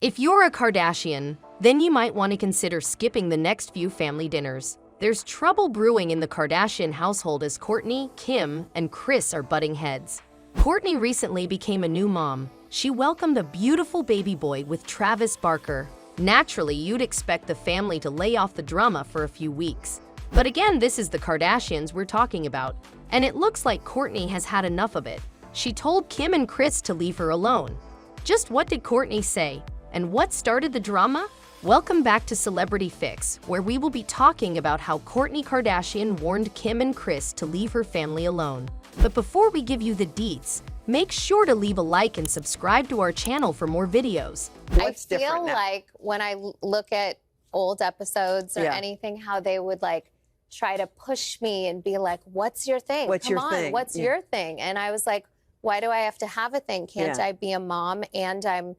If you're a Kardashian, then you might want to consider skipping the next few family dinners. There's trouble brewing in the Kardashian household as Kourtney, Kim, and Kris are butting heads. Kourtney recently became a new mom. She welcomed a beautiful baby boy with Travis Barker. Naturally, you'd expect the family to lay off the drama for a few weeks. But again, this is the Kardashians we're talking about, and it looks like Kourtney has had enough of it. She told Kim and Kris to leave her alone. Just what did Kourtney say? And what started the drama? Welcome back to Celebrity Fix, where we will be talking about how Kourtney Kardashian warned Kim and Kris to leave her family alone. But before we give you the deets, make sure to leave a like and subscribe to our channel for more videos. I feel like when I look at old episodes or anything, how they would like try to push me and be like, what's your thing? What's Come your on, thing? what's your thing? And I was like, why do I have to have a thing? Can't I be a mom and I'm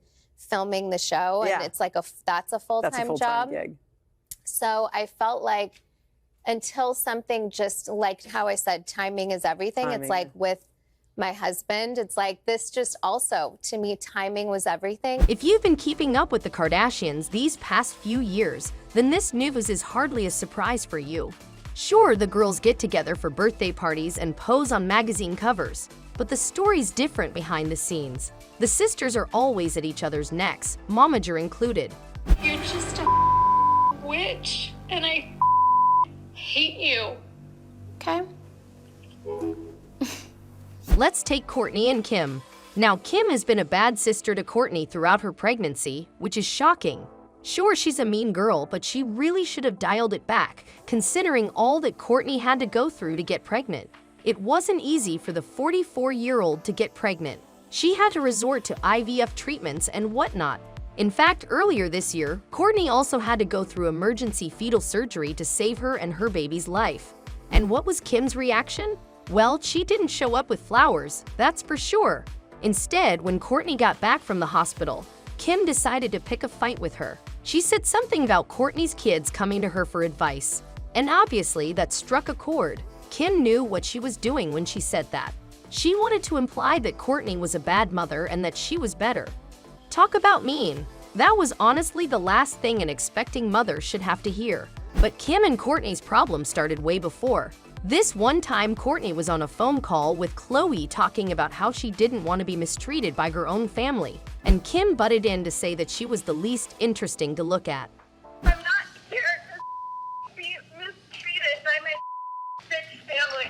filming the show? And it's like that's a full-time job. Gig. So I felt like until something, just like how I said, timing is everything. It's like with my husband, it's like this just also, to me, timing was everything. If you've been keeping up with the Kardashians these past few years, then this news is hardly a surprise for you. Sure, the girls get together for birthday parties and pose on magazine covers, but the story's different behind the scenes. The sisters are always at each other's necks, momager included. You're just a witch, and I hate you. Okay. Let's take Kourtney and Kim. Now, Kim has been a bad sister to Kourtney throughout her pregnancy, which is shocking. Sure, she's a mean girl, but she really should have dialed it back, considering all that Kourtney had to go through to get pregnant. It wasn't easy for the 44-year-old to get pregnant. She had to resort to IVF treatments and whatnot. In fact, earlier this year, Kourtney also had to go through emergency fetal surgery to save her and her baby's life. And what was Kim's reaction? Well, she didn't show up with flowers, that's for sure. Instead, when Kourtney got back from the hospital, Kim decided to pick a fight with her. She said something about Kourtney's kids coming to her for advice. And obviously, that struck a chord. Kim knew what she was doing when she said that. She wanted to imply that Kourtney was a bad mother and that she was better. Talk about mean. That was honestly the last thing an expecting mother should have to hear. But Kim and Kourtney's problem started way before. This one time, Kourtney was on a phone call with Khloe talking about how she didn't want to be mistreated by her own family. And Kim butted in to say that she was the least interesting to look at. I'm not here to be mistreated by my bitch family.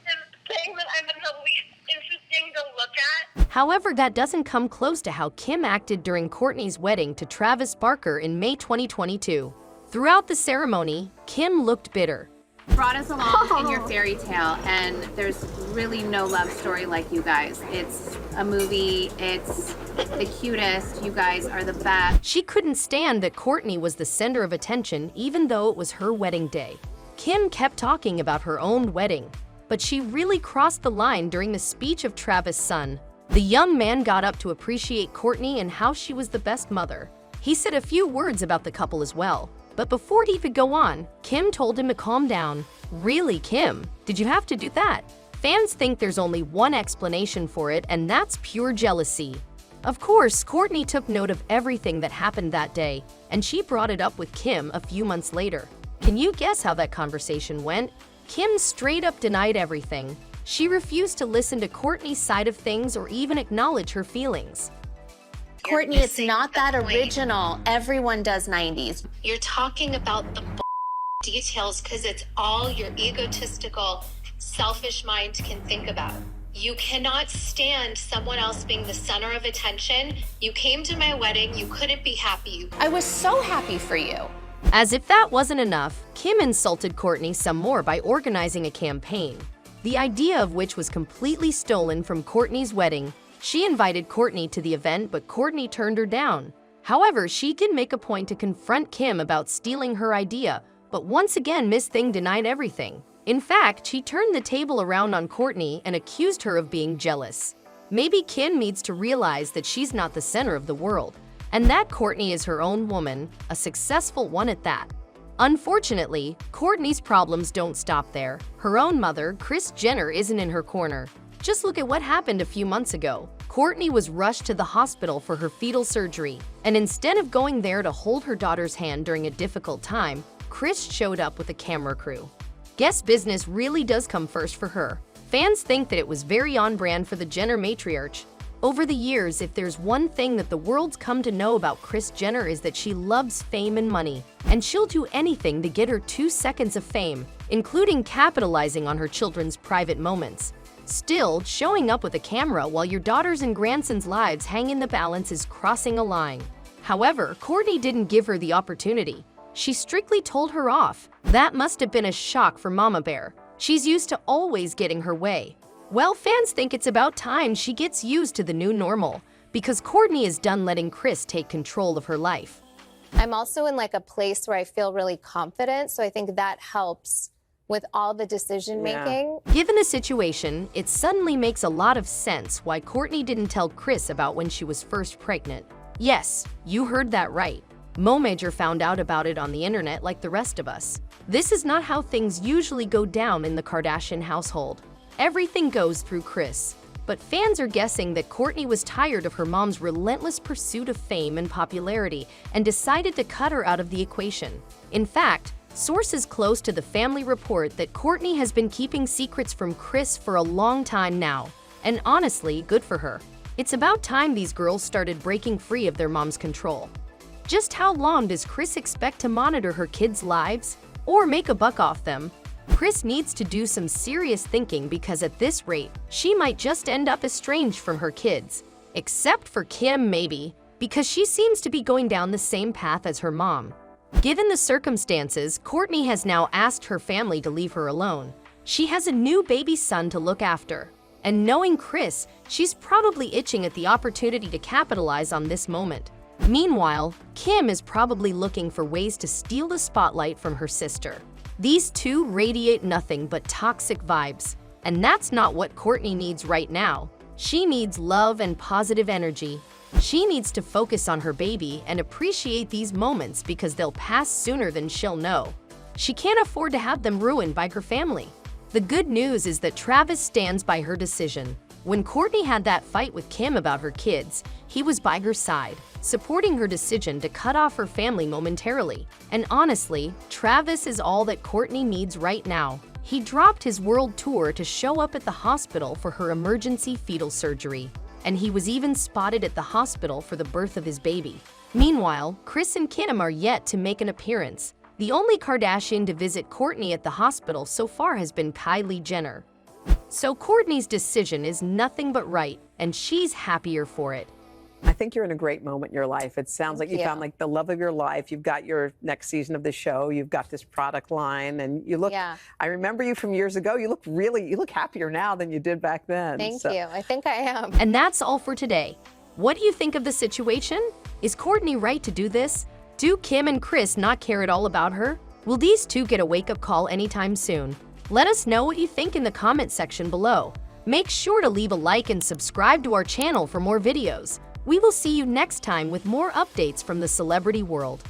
And saying that I'm the least interesting to look at. However, that doesn't come close to how Kim acted during Kourtney's wedding to Travis Barker in May 2022. Throughout the ceremony, Kim looked bitter. Brought us along in your fairy tale, and there's really no love story like you guys. It's a movie, it's the cutest, you guys are the best. She couldn't stand that Kourtney was the center of attention even though it was her wedding day. Kim kept talking about her own wedding, but she really crossed the line during the speech of Travis' son. The young man got up to appreciate Kourtney and how she was the best mother. He said a few words about the couple as well. But before he could go on, Kim told him to calm down. Really, Kim? Did you have to do that? Fans think there's only one explanation for it, and that's pure jealousy. Of course, Kourtney took note of everything that happened that day, and she brought it up with Kim a few months later. Can you guess how that conversation went? Kim straight up denied everything. She refused to listen to Kourtney's side of things or even acknowledge her feelings. Kourtney, it's not that original. Everyone does 90s. You're talking about the details because it's all your egotistical, selfish mind can think about. You cannot stand someone else being the center of attention. You came to my wedding, you couldn't be happy. I was so happy for you. As if that wasn't enough, Kim insulted Kourtney some more by organizing a campaign, the idea of which was completely stolen from Kourtney's wedding. She invited Kourtney to the event, but Kourtney turned her down. However, she did make a point to confront Kim about stealing her idea, but once again, Miss Thing denied everything. In fact, she turned the table around on Kourtney and accused her of being jealous. Maybe Kim needs to realize that she's not the center of the world, and that Kourtney is her own woman, a successful one at that. Unfortunately, Kourtney's problems don't stop there. Her own mother, Kris Jenner, isn't in her corner. Just look at what happened a few months ago. Kourtney was rushed to the hospital for her fetal surgery, and instead of going there to hold her daughter's hand during a difficult time, Kris showed up with a camera crew. Guess business really does come first for her. Fans think that it was very on brand for the Jenner matriarch. Over the years, if there's one thing that the world's come to know about Kris Jenner is that she loves fame and money, and she'll do anything to get her 2 seconds of fame, including capitalizing on her children's private moments. Still, showing up with a camera while your daughter's and grandson's lives hang in the balance is crossing a line. However, Kourtney didn't give her the opportunity. She strictly told her off. That must have been a shock for Mama Bear. She's used to always getting her way. Well, fans think it's about time she gets used to the new normal, because Kourtney is done letting Kris take control of her life. I'm also in like a place where I feel really confident, so I think that helps with all the decision making. Given the situation, it suddenly makes a lot of sense why Kourtney didn't tell Kris about when she was first pregnant. Yes, you heard that right. Mo Major found out about it on the internet like the rest of us. This is not how things usually go down in the Kardashian household. Everything goes through Kris. But fans are guessing that Kourtney was tired of her mom's relentless pursuit of fame and popularity and decided to cut her out of the equation. In fact, sources close to the family report that Kourtney has been keeping secrets from Kris for a long time now. And honestly, good for her. It's about time these girls started breaking free of their mom's control. Just how long does Kris expect to monitor her kids' lives or make a buck off them? Kris needs to do some serious thinking because at this rate, she might just end up estranged from her kids. Except for Kim, maybe, because she seems to be going down the same path as her mom. Given the circumstances, Kourtney has now asked her family to leave her alone. She has a new baby son to look after. And knowing Kris, she's probably itching at the opportunity to capitalize on this moment. Meanwhile, Kim is probably looking for ways to steal the spotlight from her sister. These two radiate nothing but toxic vibes. And that's not what Kourtney needs right now. She needs love and positive energy. She needs to focus on her baby and appreciate these moments because they'll pass sooner than she'll know. She can't afford to have them ruined by her family. The good news is that Travis stands by her decision. When Kourtney had that fight with Kim about her kids, he was by her side, supporting her decision to cut off her family momentarily. And honestly, Travis is all that Kourtney needs right now. He dropped his world tour to show up at the hospital for her emergency fetal surgery. And he was even spotted at the hospital for the birth of his baby. Meanwhile, Kris and Kim are yet to make an appearance. The only Kardashian to visit Kourtney at the hospital so far has been Kylie Jenner. So Kourtney's decision is nothing but right, and she's happier for it. I think you're in a great moment in your life. It sounds like you found like the love of your life. You've got your next season of the show. You've got this product line, and you look. I remember you from years ago. You look happier now than you did back then. Thank you. I think I am. And that's all for today. What do you think of the situation? Is Kourtney right to do this? Do Kim and Kris not care at all about her? Will these two get a wake-up call anytime soon? Let us know what you think in the comment section below. Make sure to leave a like and subscribe to our channel for more videos. We will see you next time with more updates from the celebrity world.